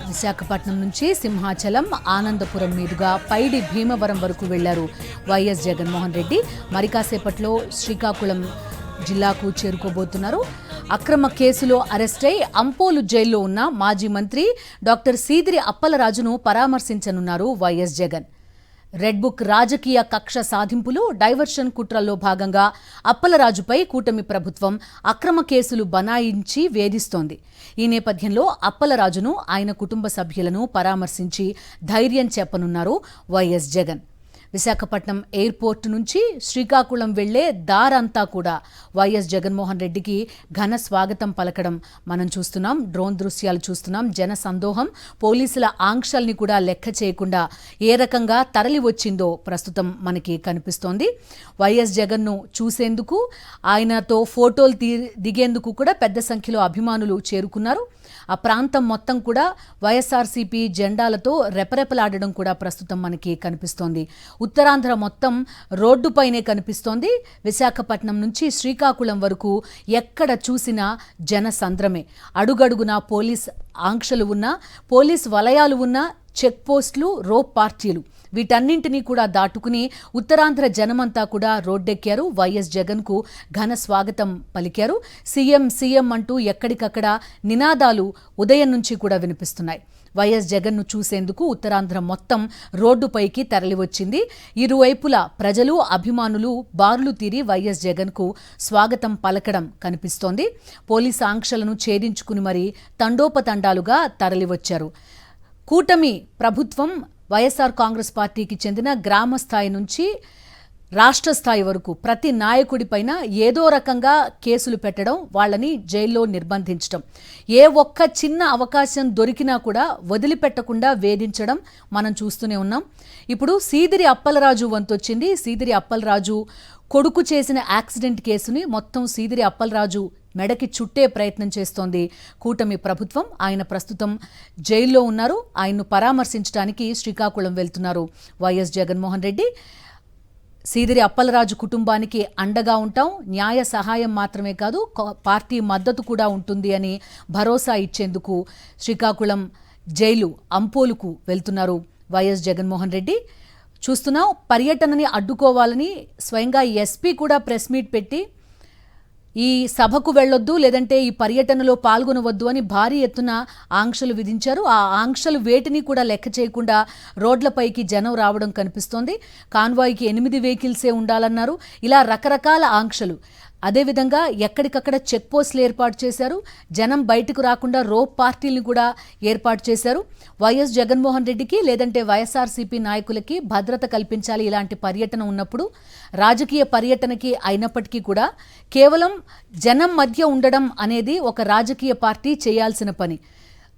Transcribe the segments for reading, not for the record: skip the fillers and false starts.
విశాఖపట్నం నుంచి సింహాచలం ఆనందపురం మీదుగా పైడి భీమవరం వరకు వెళ్లారు వైఎస్ జగన్మోహన్ రెడ్డి. మరి కాసేపట్లో శ్రీకాకుళం జిల్లాకు చేరుకోబోతున్నారు. అక్రమ కేసులో అరెస్టై అంపోలు జైల్లో ఉన్న మాజీ మంత్రి డాక్టర్ సీదిరి అప్పలరాజును పరామర్శించనున్నారు వైఎస్ జగన్. రెడ్ బుక్ రాజకీయ కక్ష సాధింపులు, డైవర్షన్ కుట్రల్లో భాగంగా అప్పలరాజుపై కూటమి ప్రభుత్వం అక్రమ కేసులు బనాయించి వేధిస్తోంది. ఈ నేపథ్యంలో అప్పలరాజును, ఆయన కుటుంబ సభ్యులను పరామర్శించి ధైర్యం చెప్పనున్నారు వైఎస్ జగన్. విశాఖపట్నం ఎయిర్పోర్టు నుంచి శ్రీకాకుళం వెళ్లే దారంతా కూడా వైఎస్ జగన్మోహన్ రెడ్డికి ఘన స్వాగతం పలకడం మనం చూస్తున్నాం. డ్రోన్ దృశ్యాలు చూస్తున్నాం. జన సందోహం, పోలీసుల ఆంక్షల్ని కూడా లెక్క చేయకుండా ఏ రకంగా తరలి వచ్చిందో ప్రస్తుతం మనకి కనిపిస్తోంది. వైఎస్ జగన్ను చూసేందుకు, ఆయనతో ఫోటోలు దిగేందుకు కూడా పెద్ద సంఖ్యలో అభిమానులు చేరుకున్నారు. ఆ ప్రాంతం మొత్తం కూడా వైఎస్ఆర్సీపీ జెండాలతో రెపరెపలాడడం కూడా ప్రస్తుతం మనకి కనిపిస్తోంది. ఉత్తరాంధ్ర మొత్తం రోడ్డుపైనే కనిపిస్తోంది. విశాఖపట్నం నుంచి శ్రీకాకుళం వరకు ఎక్కడ చూసినా జన సంద్రమే. అడుగడుగునా పోలీస్ ఆంక్షలు ఉన్నా, పోలీస్ వలయాలు ఉన్నా, చెక్ పోస్టులు, రోప్ పార్టీలు, వీటన్నింటినీ కూడా దాటుకుని ఉత్తరాంధ్ర జనమంతా కూడా రోడ్డెక్కారు. వైఎస్ జగన్కు ఘన స్వాగతం పలికారు. సీఎం సీఎం అంటూ ఎక్కడికక్కడ నినాదాలు ఉదయం నుంచి కూడా వినిపిస్తున్నాయి. వైఎస్ జగన్ను చూసేందుకు ఉత్తరాంధ్ర మొత్తం రోడ్డుపైకి తరలివచ్చింది. ఇరువైపులా ప్రజలు, అభిమానులు బారులు తీరి వైఎస్ జగన్కు స్వాగతం పలకడం కనిపిస్తోంది. పోలీసు ఆంక్షలను ఛేదించుకుని మరీ తండోపతండాలుగా తరలివచ్చారు. కూటమి ప్రభుత్వం వైఎస్ఆర్ కాంగ్రెస్ పార్టీకి చెందిన గ్రామ స్థాయి నుంచి రాష్ట్ర స్థాయి వరకు ప్రతి నాయకుడిపైన ఏదో రకంగా కేసులు పెట్టడం, వాళ్ళని జైల్లో నిర్బంధించడం, ఏ ఒక్క చిన్న అవకాశం దొరికినా కూడా వదిలిపెట్టకుండా వేధించడం మనం చూస్తూనే ఉన్నాం. ఇప్పుడు సీదిరి అప్పలరాజు వంతొచ్చింది. సీదిరి అప్పలరాజు కొడుకు చేసిన యాక్సిడెంట్ కేసుని మొత్తం సీదిరి అప్పలరాజు మెడకి చుట్టే ప్రయత్నం చేస్తోంది కూటమి ప్రభుత్వం. ఆయన ప్రస్తుతం జైల్లో ఉన్నారు. ఆయన్ను పరామర్శించడానికి శ్రీకాకుళం వెళ్తున్నారు వైఎస్ జగన్మోహన్ రెడ్డి. సీదిరి అప్పలరాజు కుటుంబానికి అండగా ఉంటాం, న్యాయ సహాయం మాత్రమే కాదు పార్టీ మద్దతు కూడా ఉంటుంది అని భరోసా ఇచ్చేందుకు శ్రీకాకుళం జైలు అంపోలుకు వెళ్తున్నారు వైఎస్ జగన్మోహన్ రెడ్డి. చూస్తున్నాం, పర్యటనని అడ్డుకోవాలని స్వయంగా ఎస్పీ కూడా ప్రెస్ మీట్ పెట్టి ఈ సభకు వెళ్ళొద్దు, లేదంటే ఈ పర్యటనలో పాల్గొనవద్దు అని భారీ ఎత్తున ఆంక్షలు విధించారు. ఆ ఆంక్షలు వేటిని కూడా లెక్క చేయకుండా రోడ్లపైకి జనం రావడం కనిపిస్తోంది. కాన్వాయ్కి 8 వెహికల్సే ఉండాలన్నారు. ఇలా రకరకాల ఆంక్షలు. అదేవిధంగా ఎక్కడికక్కడ చెక్ పోస్టులు ఏర్పాటు చేశారు. జనం బయటకు రాకుండా రోప్ పార్టీలను కూడా ఏర్పాటు చేశారు. వైఎస్ జగన్మోహన్ రెడ్డికి, లేదంటే వైఎస్ఆర్సీపీ నాయకులకి భద్రత కల్పించాలి ఇలాంటి పర్యటన ఉన్నప్పుడు. రాజకీయ పర్యటనకి అయినప్పటికీ కూడా కేవలం జనం మధ్య ఉండడం అనేది ఒక రాజకీయ పార్టీ చేయాల్సిన పని.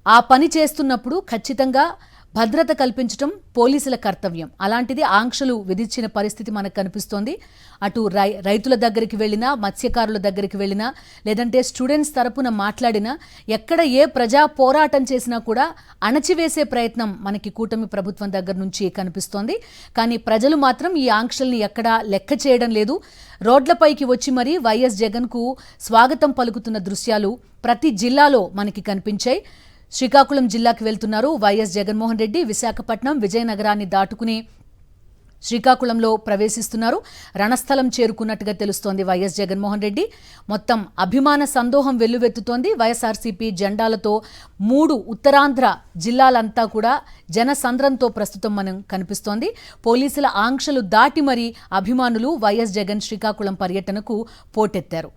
ఆ పని చేస్తున్నప్పుడు ఖచ్చితంగా భద్రత కల్పించడం పోలీసుల కర్తవ్యం. అలాంటిది ఆంక్షలు విధించిన పరిస్థితి మనకు కనిపిస్తోంది. అటు రైతుల దగ్గరికి వెళ్ళినా, మత్స్యకారుల దగ్గరికి వెళ్ళినా, లేదంటే స్టూడెంట్స్ తరపున మాట్లాడినా, ఎక్కడ ఏ ప్రజా పోరాటం చేసినా కూడా అణచివేసే ప్రయత్నం మనకి కూటమి ప్రభుత్వం దగ్గర నుంచి కనిపిస్తోంది. కానీ ప్రజలు మాత్రం ఈ ఆంక్షల్ని ఎక్కడా లెక్క చేయడం లేదు. రోడ్లపైకి వచ్చి మరీ వైఎస్ జగన్కు స్వాగతం పలుకుతున్న దృశ్యాలు ప్రతి జిల్లాలో మనకి కనిపించాయి. శ్రీకాకుళం జిల్లాకి వెళ్తున్నారు వైఎస్ జగన్మోహన్ రెడ్డి. విశాఖపట్నం, విజయనగరాన్ని దాటుకుని శ్రీకాకుళంలో ప్రవేశిస్తున్నారు. రణస్థలం చేరుకున్నట్టుగా తెలుస్తోంది వైఎస్ జగన్మోహన్ రెడ్డి. మొత్తం అభిమాన సందోహం వెల్లువెత్తుతోంది. వైఎస్ఆర్సీపీ జెండాలతో 3 ఉత్తరాంధ్ర జిల్లాలంతా కూడా జనసంద్రంతో ప్రస్తుతం మనం కనిపిస్తోంది. పోలీసుల ఆంక్షలు దాటి మరీ అభిమానులు వైఎస్ జగన్ శ్రీకాకుళం పర్యటనకు పోటెత్తారు.